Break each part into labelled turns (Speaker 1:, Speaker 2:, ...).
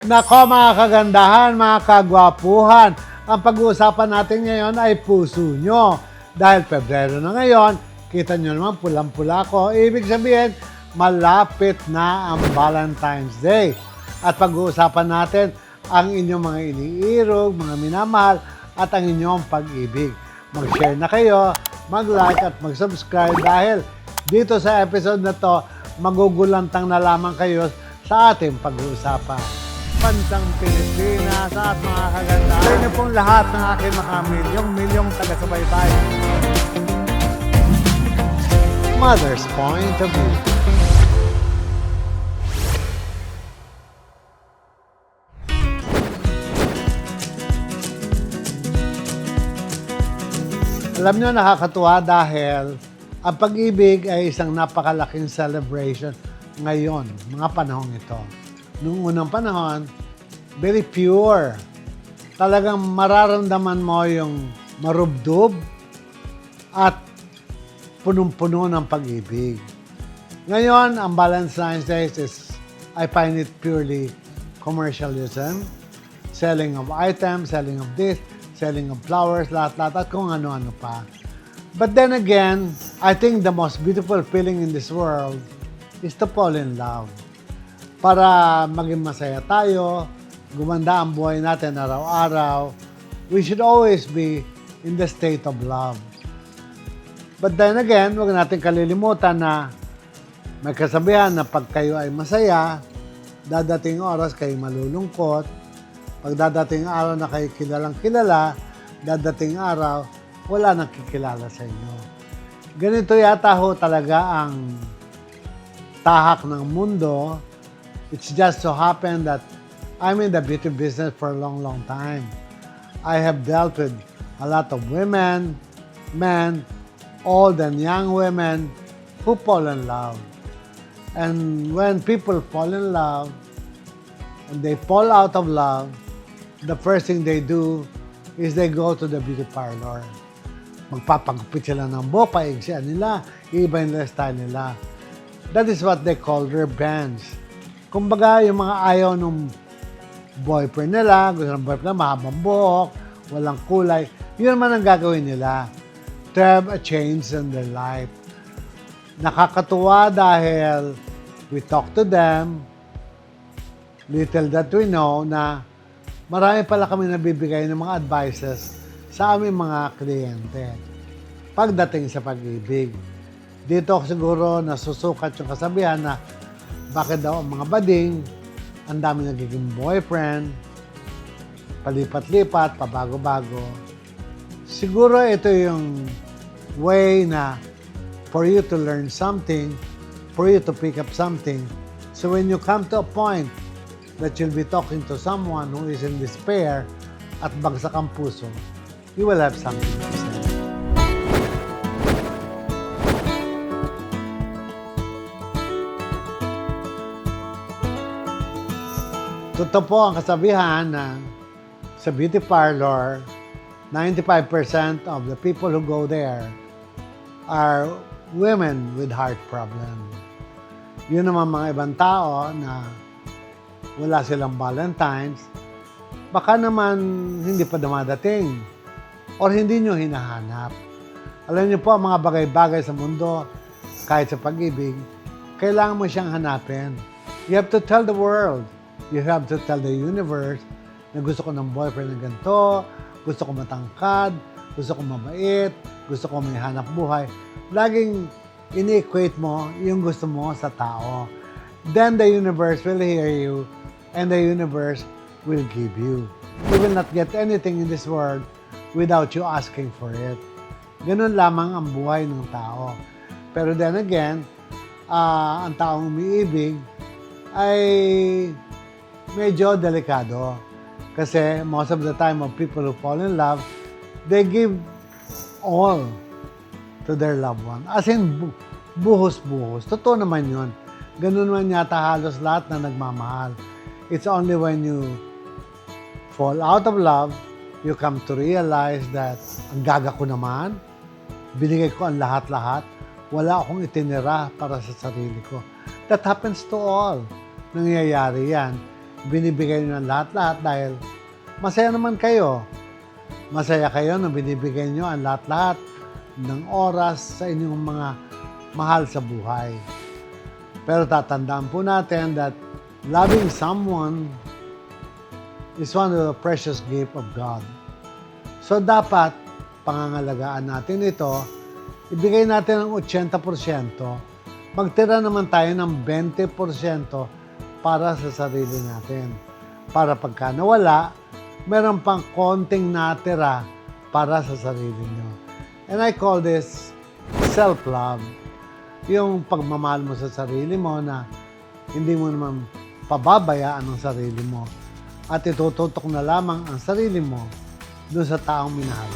Speaker 1: Nako mga kagandahan, mga kagwapuhan, ang pag-uusapan natin ngayon ay puso nyo. Dahil Pebrero na ngayon, kita nyo naman pulang-pula ko. Ibig sabihin, malapit na ang Valentine's Day. At pag-uusapan natin ang inyong mga iniirog, mga minamahal, at ang inyong pag-ibig. Mag-share na kayo, mag-like at mag-subscribe dahil dito sa episode na to, magugulantang na lamang kayo sa ating pag-uusapan. Bansang Pilipinas at mga kaganda. Sa inyo pong lahat ng aking mga milyong taga-subaybay. Mother's Point of View. Alam nyo, nakakatuwa dahil ang pag-ibig ay isang napakalaking celebration ngayon, mga panahong ito. Noong unang panahon, very pure. Talagang mararamdaman mo yung marubdob at punong-puno ng pag-ibig. Ngayon, ang Valentine's Day is, I find it purely commercialism. Selling of items, selling of this, selling of flowers, lahat-lahat, at kung ano-ano pa. But then again, I think the most beautiful feeling in this world is to fall in love. Para maging masaya tayo, gumanda ang buhay natin araw-araw, we should always be in the state of love. But then again, huwag natin kalilimutan na may kasabihan na pag kayo ay masaya, dadating oras kayo malulungkot. Pag dadating araw na kayo kilalang-kilala, dadating araw, wala nang kikilala sa inyo. Ganito yata ho talaga ang tahak ng mundo. It's just so happened that I'm in the beauty business for a long time. I have dealt with a lot of women, men, old and young women who fall in love. And when people fall in love, and they fall out of love, the first thing they do is they go to the beauty parlor. Magpapagupit sila ng buhok, paigsian nila, iiba yung style nila. That is what they call revenge. Kumbaga, yung mga ayaw nung boyfriend nila, gusto ng boyfriend nila, mahabang buhok, walang kulay, yun naman ang gagawin nila to have a change in their life. Nakakatuwa dahil we talk to them, little that we know na marami pala kami nabibigay ng mga advices sa aming mga kliyente pagdating sa pag-ibig. Dito ako siguro nasusukat yung kasabihan na bakit daw ang mga bading, ang dami nagiging boyfriend, palipat-lipat, pabago-bago. Siguro ito yung way na for you to learn something, for you to pick up something. So when you come to a point that you'll be talking to someone who is in despair at bagsak ang puso, you will have something to say. Totoo po ang kasabihan na sa beauty parlor, 95% of the people who go there are women with heart problem. Yun naman mga ibang tao na wala silang Valentine's, baka naman hindi pa dumadating or hindi nyo hinahanap. Alam niyo po, ang mga bagay-bagay sa mundo, kahit sa pag-ibig, kailangan mo siyang hanapin. You have to tell the world. You have to tell the universe na gusto ko ng boyfriend na ganito, gusto ko matangkad, gusto ko mabait, gusto ko may hanap buhay. Laging ini-equate mo yung gusto mo sa tao. Then the universe will hear you and the universe will give you. You will not get anything in this world without you asking for it. Ganun lamang ang buhay ng tao. Pero then again, ang taong umiibig ay medyo delikado. Kasi most of the time of people who fall in love, they give all to their loved one. As in, buhos-buhos. Totoo naman yun. Ganun man yata halos lahat na nagmamahal. It's only when you fall out of love, you come to realize that ang gaga ko naman, binigay ko ang lahat-lahat, wala akong itinira para sa sarili ko. That happens to all. Nangyayari yan. binibigay nyo ang lahat-lahat dahil masaya naman kayo. Masaya kayo na binibigay nyo ang lahat-lahat ng oras sa inyong mga mahal sa buhay. Pero tatandaan po natin that loving someone is one of the precious gift of God. So dapat pangangalagaan natin ito, ibigay natin ang 80%, magtira naman tayo ng 20% para sa sarili natin. Para pagka nawala, meron pang konting natira para sa sarili nyo. And I call this self-love. Yung pagmamahal mo sa sarili mo na hindi mo naman pababayaan ang sarili mo at itututok na lamang ang sarili mo doon sa taong minahal.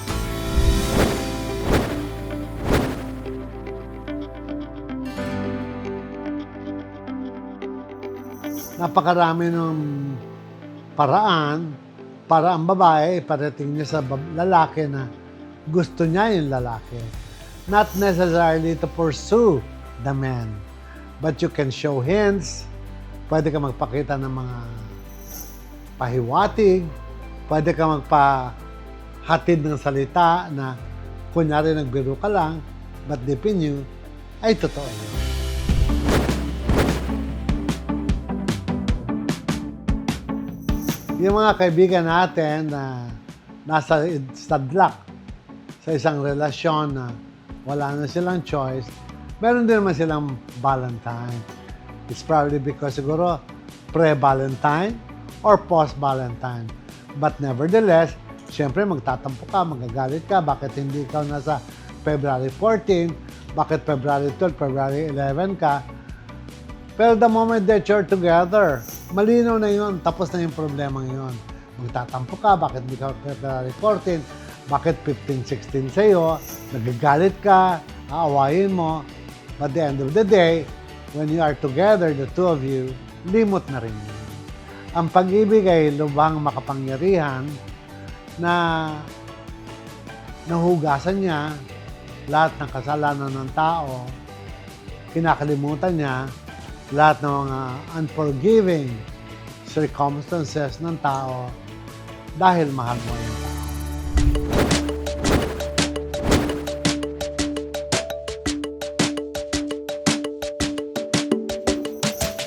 Speaker 1: Napakarami ng paraan para ang babae iparating niya sa lalaki na gusto niya yung lalaki. Not necessarily to pursue the man, but you can show hints. Pwede ka magpakita ng mga pahiwatig, pwede ka magpahatid ng salita na kunyari nagbiro ka lang, but deep in you, ay totoo yun. Yung mga kaibigan natin na nasa stadlak sa isang relasyon na wala na silang choice, meron din naman silang Valentine. It's probably because siguro pre-Valentine or post-Valentine. But nevertheless, syempre magtatampo ka, magagalit ka, bakit hindi ikaw nasa February 14, bakit February 12, February 11 ka. Pero the moment that you're together, malinaw na yun, tapos na yung problema yun. Magtatampo ka, bakit hindi ka February 14, bakit 15, 16 sa'yo, nagagalit ka, aawayin mo. But at the end of the day, when you are together, the two of you, limot na rin yun. Ang pag-ibig ay lubhang makapangyarihan na nahugasan niya lahat ng kasalanan ng tao, kinakalimutan niya lahat ng mga unforgiving circumstances ng tao dahil mahal mo yung tao.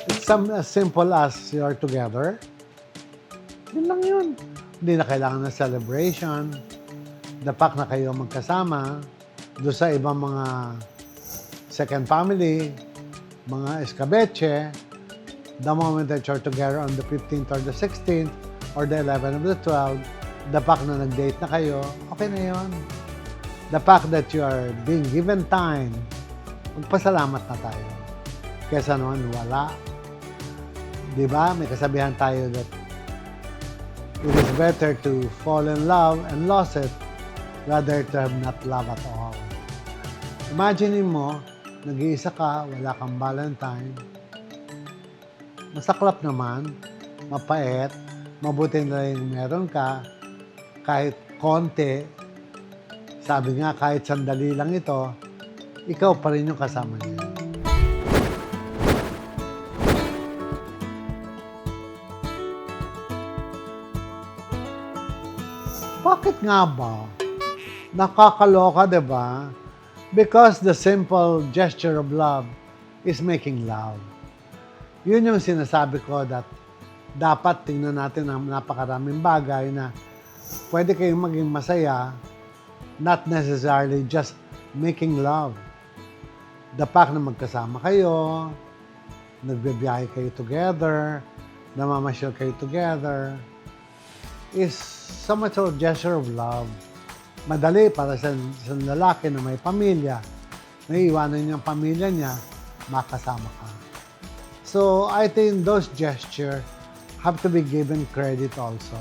Speaker 1: It's as simple as you're together. Yun lang yun. Hindi na kailangan ng celebration. The fact na kayo magkasama, doon sa ibang mga second family, mga escabeche, the moment that you're together on the 15th or the 16th or the 11th or the 12th, the fact na nag-date na kayo, okay na yun. The fact that you are being given time, magpasalamat na tayo. Kesa naman wala. Diba? May kasabihan tayo that it is better to fall in love and lose it rather to have not love at all. Imagine mo, nag-iisa ka, wala kang Valentine. Masaklap naman, mapait, mabuti na rin meron ka, kahit konti. Sabi nga, kahit sandali lang ito, ikaw pa rin yung kasama niya. Bakit nga ba? Nakakaloka, diba? Because the simple gesture of love is making love. Yun yung sinasabi ko that dapat tingnan natin ang napakaraming bagay na pwede kayong maging masaya, not necessarily just making love. The fact na magkasama kayo, nagbibiyahe kayo together, namamasyal kayo together, is so much of a gesture of love. Madali para sa lalaki na may pamilya, naiiwanan niya ang pamilya niya, makasama ka. So, I think those gestures have to be given credit also.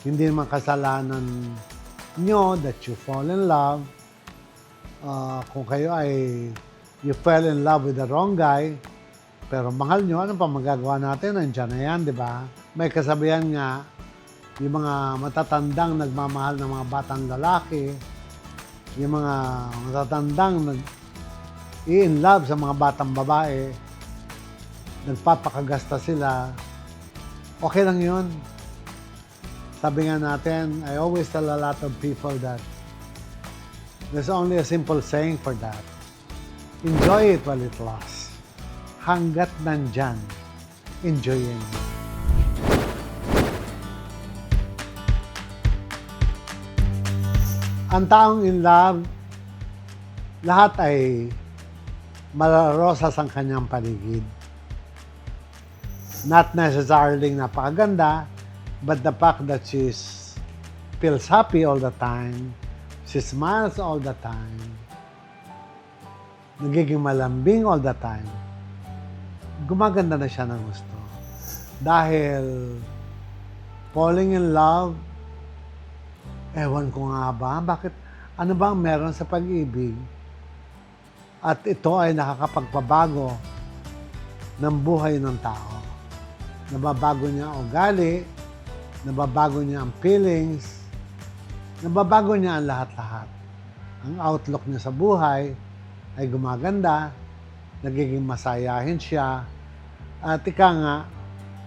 Speaker 1: Hindi naman kasalanan nyo that you fall in love. Kung kayo ay you fell in love with the wrong guy, pero mahal nyo, ano pa magagawa natin? Nandiyan na yan, di ba? May kasabihan nga, yung mga matatandang nagmamahal ng mga batang lalaki, yung mga matatandang nag-i-in love sa mga batang babae, nagpapakagasta sila Okay lang yun. Sabi nga natin, I always tell a lot of people that there's only a simple saying for that. Enjoy it while it lasts. Hanggat nandyan, enjoyin mo. Ang taong in love, lahat ay malarosas ang kanyang paligid. Not necessarily napakaganda, but the fact that she feels happy all the time, she smiles all the time, nagiging malambing all the time, gumaganda na siya ng gusto. Dahil falling in love, ewan ko nga ba, bakit, ano bang meron sa pag-ibig? At ito ay nakakapagpabago ng buhay ng tao. Nababago niya ang ugali, nababago niya ang feelings, nababago niya ang lahat-lahat. Ang outlook niya sa buhay ay gumaganda, nagiging masayahin siya, at ika nga,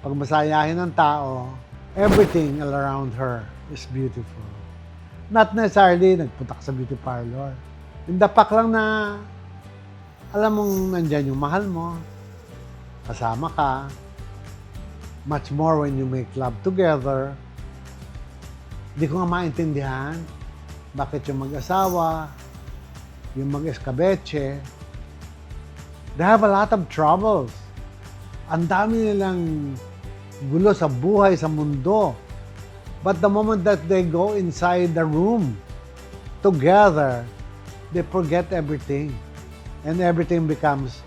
Speaker 1: pag masayahin ng tao, everything all around her is beautiful. Not necessarily nagputak sa beauty parlor. Indapak lang na alam mong nandyan yung mahal mo, kasama ka, much more when you make love together. Hindi ko nga maintindihan bakit yung mag-asawa, yung mag-eskabeche, they have a lot of troubles. Ang dami nilang gulo sa buhay, sa mundo. But the moment that they go inside the room together, they forget everything. And everything becomes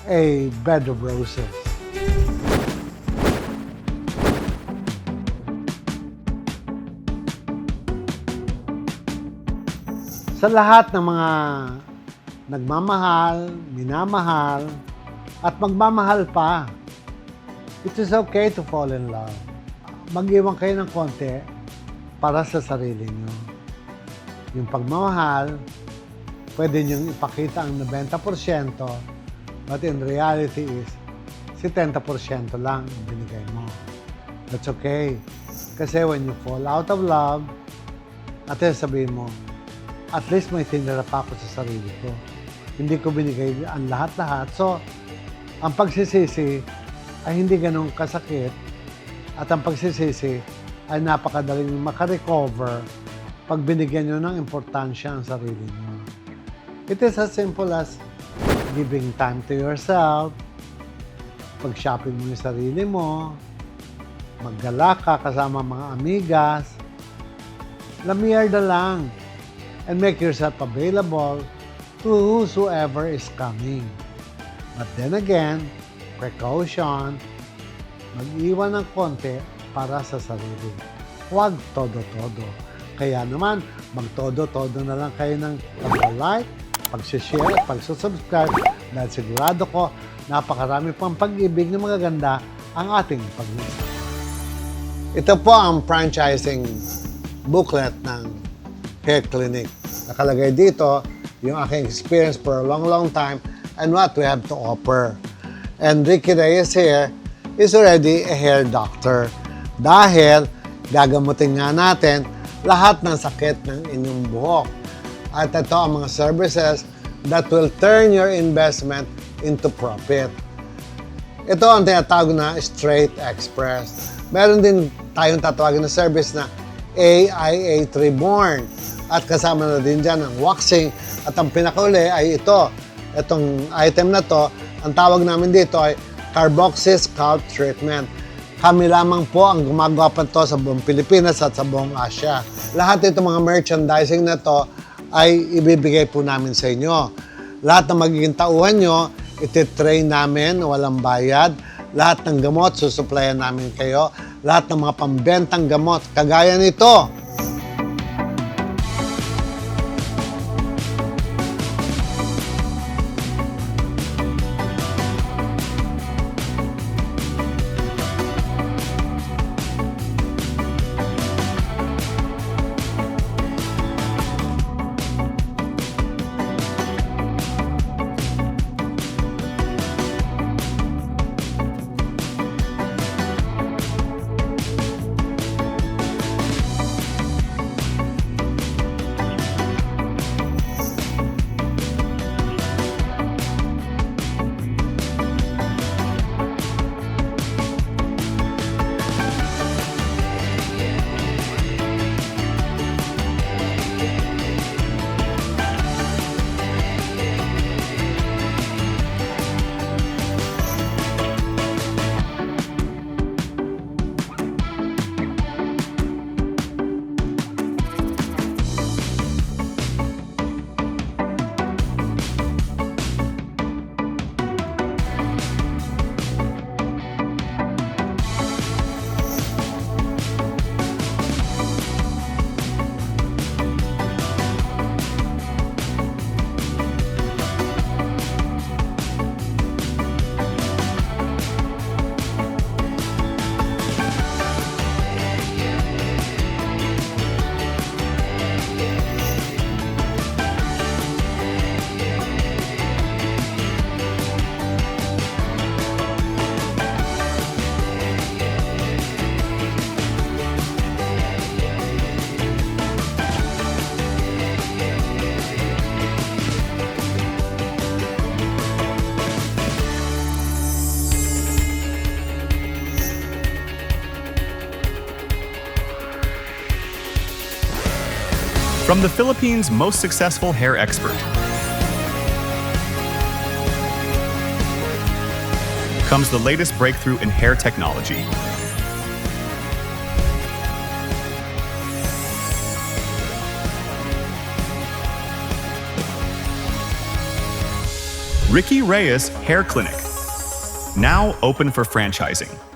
Speaker 1: a bed of roses. Sa lahat ng mga nagmamahal, minamahal, at magmamahal pa, it is okay to fall in love. Mag-iwan kayo ng konti para sa sarili nyo. Yung pagmamahal, pwede nyo ipakita ang 90%, but in reality is, si 10% lang ang binigay mo. That's okay. Kasi when you fall out of love, at sabihin mo, at least may tinira pa ako sa sarili ko. Hindi ko binigay ang lahat-lahat. So, ang pagsisisi ay hindi ganun kasakit at ang pagsisisi ay napakadaling makarecover pag binigyan nyo ng importansya ang sarili nyo. It is as simple as giving time to yourself, pag-shopping mo yung sarili mo, maggala ka kasama mga amigas, lamierda lang, and make yourself available to whosoever is coming. But then again, precaution, mag-iwan ng konti para sa sarili. Huwag todo-todo. Kaya naman, mag-todo-todo na lang kayo ng pag-like, pag-share, pag-subscribe dahil sigurado ko napakarami pang pag-ibig na magaganda ang ating pag-ibig. Ito po ang franchising booklet ng Hair Clinic. Nakalagay dito yung aking experience for a long time and what we have to offer. And Ricky Reyes here is already a hair doctor dahil gagamutin nga natin lahat ng sakit ng inyong buhok. At ito ang mga services that will turn your investment into profit. Ito ang tinatawag na Straight Express. Meron din tayong tatawagin na service na AIA Reborn. At kasama na din dyan ang waxing. At ang pinakauli ay ito. Itong item na to, ang tawag namin dito ay Carboxy Scalp Treatment. Kami lamang po ang gumagawa pa to sa buong Pilipinas at sa buong Asia. Lahat itong mga merchandising na to ay ibibigay po namin sa inyo. Lahat ng magiging tauhan nyo, ititrain namin, walang bayad. Lahat ng gamot, susuplayan namin kayo. Lahat ng mga pambentang gamot, kagaya nito.
Speaker 2: From the Philippines' most successful hair expert comes the latest breakthrough in hair technology. Ricky Reyes Hair Clinic, now open for franchising.